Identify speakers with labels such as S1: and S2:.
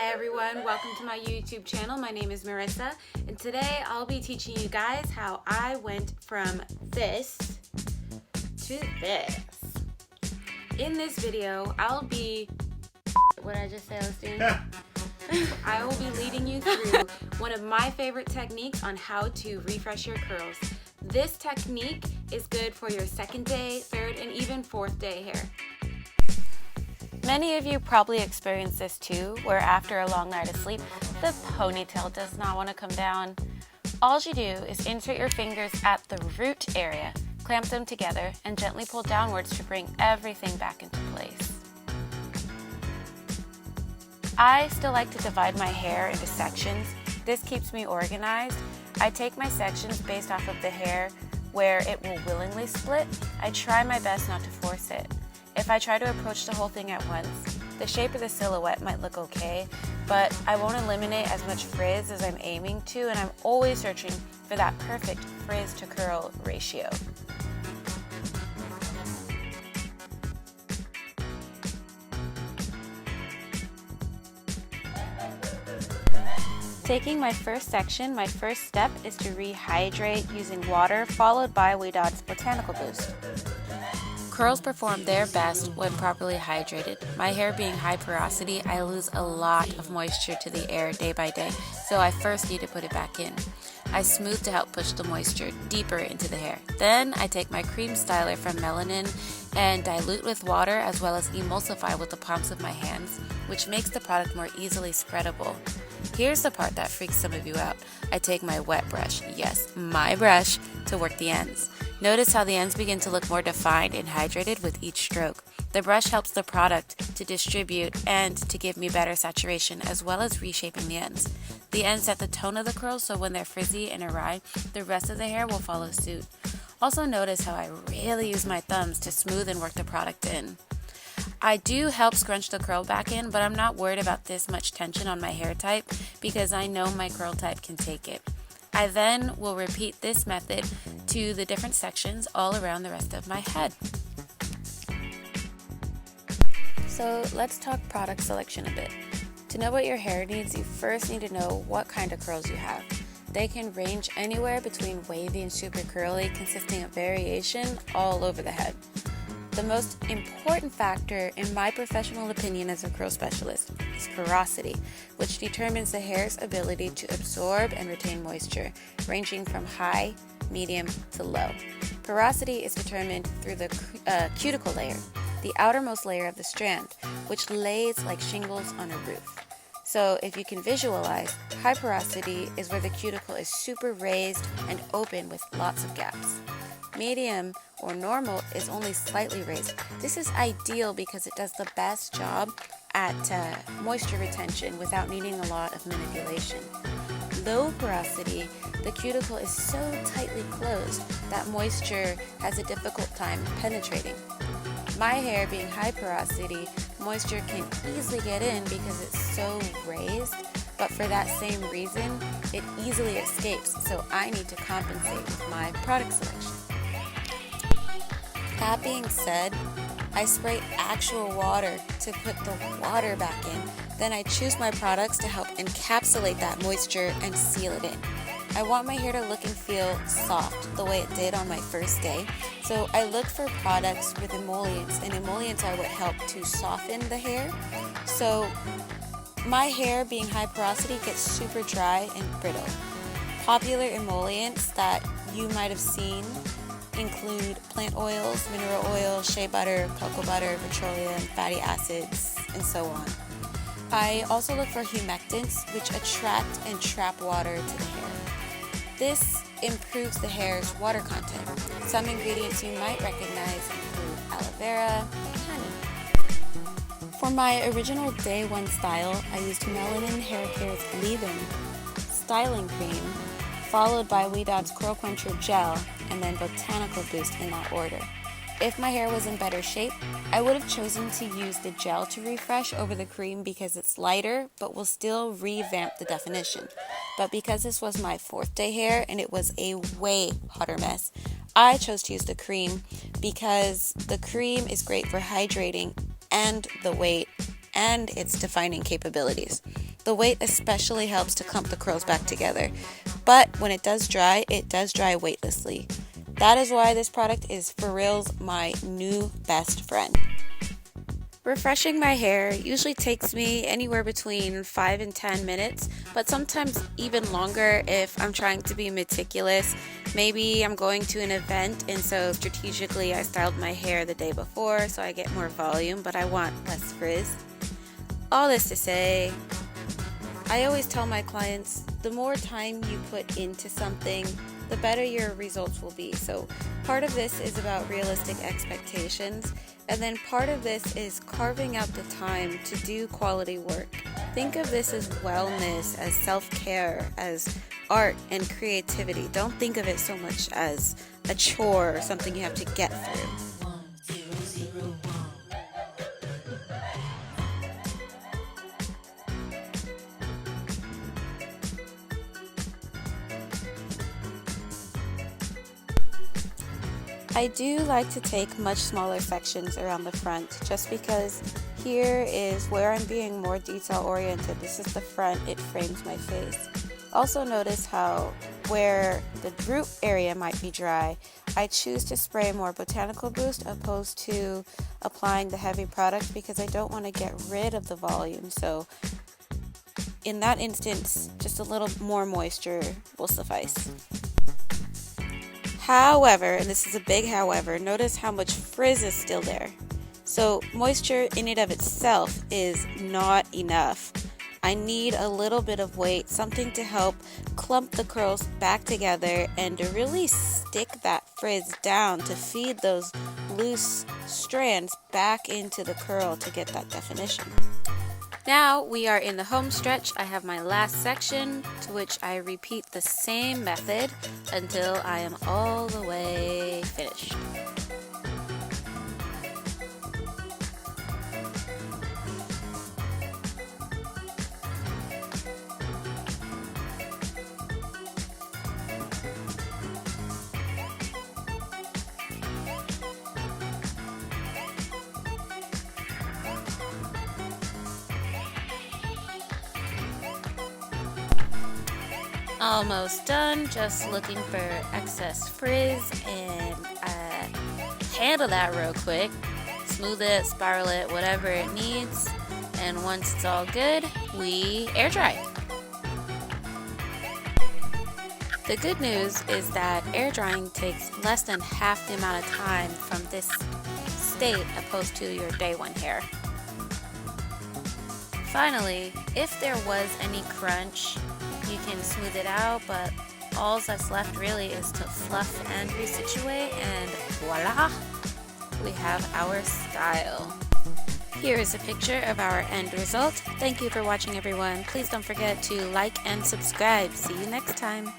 S1: Hi everyone, welcome to my YouTube channel. My name is Marissa, and today I'll be teaching you guys how I went from this to this. In this video, I'll be, what did I just say I was doing? I will be leading you through one of my favorite techniques on how to refresh your curls. This technique is good for your second day, third, and even fourth day hair. Many of you probably experience this too, where after a long night of sleep, the ponytail does not want to come down. All you do is insert your fingers at the root area, clamp them together, and gently pull downwards to bring everything back into place. I still like to divide my hair into sections. This keeps me organized. I take my sections based off of the hair where it will willingly split. I try my best not to force it. If I try to approach the whole thing at once, the shape of the silhouette might look okay, but I won't eliminate as much frizz as I'm aiming to, and I'm always searching for that perfect frizz to curl ratio. Taking my first section, my first step is to rehydrate using water followed by Weedot's Botanical Boost. Curls perform their best when properly hydrated. My hair being high porosity, I lose a lot of moisture to the air day by day, so I first need to put it back in. I smooth to help push the moisture deeper into the hair. Then I take my cream styler from Melanin and dilute with water as well as emulsify with the palms of my hands, which makes the product more easily spreadable. Here's the part that freaks some of you out. I take my wet brush, yes, my brush, to work the ends. Notice how the ends begin to look more defined and hydrated with each stroke. The brush helps the product to distribute and to give me better saturation as well as reshaping the ends. The ends set the tone of the curls, so when they're frizzy and awry, the rest of the hair will follow suit. Also notice how I really use my thumbs to smooth and work the product in. I do help scrunch the curl back in, but I'm not worried about this much tension on my hair type because I know my curl type can take it. I then will repeat this method to the different sections all around the rest of my head. So let's talk product selection a bit. To know what your hair needs, you first need to know what kind of curls you have. They can range anywhere between wavy and super curly, consisting of variation all over the head. The most important factor, in my professional opinion as a curl specialist, is porosity, which determines the hair's ability to absorb and retain moisture, ranging from high, medium, to low. Porosity is determined through the cuticle layer, the outermost layer of the strand, which lays like shingles on a roof. So if you can visualize, high porosity is where the cuticle is super raised and open with lots of gaps. Medium or normal is only slightly raised. This is ideal because it does the best job at moisture retention without needing a lot of manipulation. Low porosity, the cuticle is so tightly closed that moisture has a difficult time penetrating. My hair being high porosity, moisture can easily get in because it's so raised, but for that same reason, it easily escapes, so I need to compensate with my product selection. That being said, I spray actual water to put the water back in. Then I choose my products to help encapsulate that moisture and seal it in. I want my hair to look and feel soft the way it did on my first day. So I look for products with emollients, and emollients are what help to soften the hair. So my hair being high porosity gets super dry and brittle. Popular emollients that you might have seen include plant oils, mineral oil, shea butter, cocoa butter, petroleum, fatty acids, and so on. I also look for humectants, which attract and trap water to the hair. This improves the hair's water content. Some ingredients you might recognize include aloe vera and honey. For my original day one style, I used Melanin Haircare's leave-in styling cream, followed by Weedot's Curl Quencher Gel, and then Botanical Boost in that order. If my hair was in better shape, I would have chosen to use the gel to refresh over the cream because it's lighter, but will still revamp the definition. But because this was my fourth day hair and it was a way hotter mess, I chose to use the cream because the cream is great for hydrating and the weight and its defining capabilities. The weight especially helps to clump the curls back together, but when it does dry weightlessly. That is why this product is for reals my new best friend. Refreshing my hair usually takes me anywhere between 5 and 10 minutes, but sometimes even longer if I'm trying to be meticulous. Maybe I'm going to an event and so strategically I styled my hair the day before so I get more volume, but I want less frizz. All this to say, I always tell my clients, the more time you put into something, the better your results will be. So part of this is about realistic expectations, and then part of this is carving out the time to do quality work. Think of this as wellness, as self-care, as art and creativity. Don't think of it so much as a chore or something you have to get through. I do like to take much smaller sections around the front just because here is where I'm being more detail oriented. This is the front, it frames my face. Also notice how where the root area might be dry, I choose to spray more Botanical Boost opposed to applying the heavy product because I don't want to get rid of the volume. So in that instance, just a little more moisture will suffice. However, and this is a big however, notice how much frizz is still there. So moisture in and of itself is not enough. I need a little bit of weight, something to help clump the curls back together and to really stick that frizz down to feed those loose strands back into the curl to get that definition. Now we are in the home stretch. I have my last section to which I repeat the same method until I am all the way finished. Almost done, just looking for excess frizz and handle that real quick. Smooth it, spiral it, whatever it needs, and once it's all good, we air dry. The good news is that air drying takes less than half the amount of time from this state opposed to your day one hair. Finally, if there was any crunch, you can smooth it out, but all that's left really is to fluff and resituate, and voila, we have our style. Here is a picture of our end result. Thank you for watching, everyone. Please don't forget to like and subscribe. See you next time.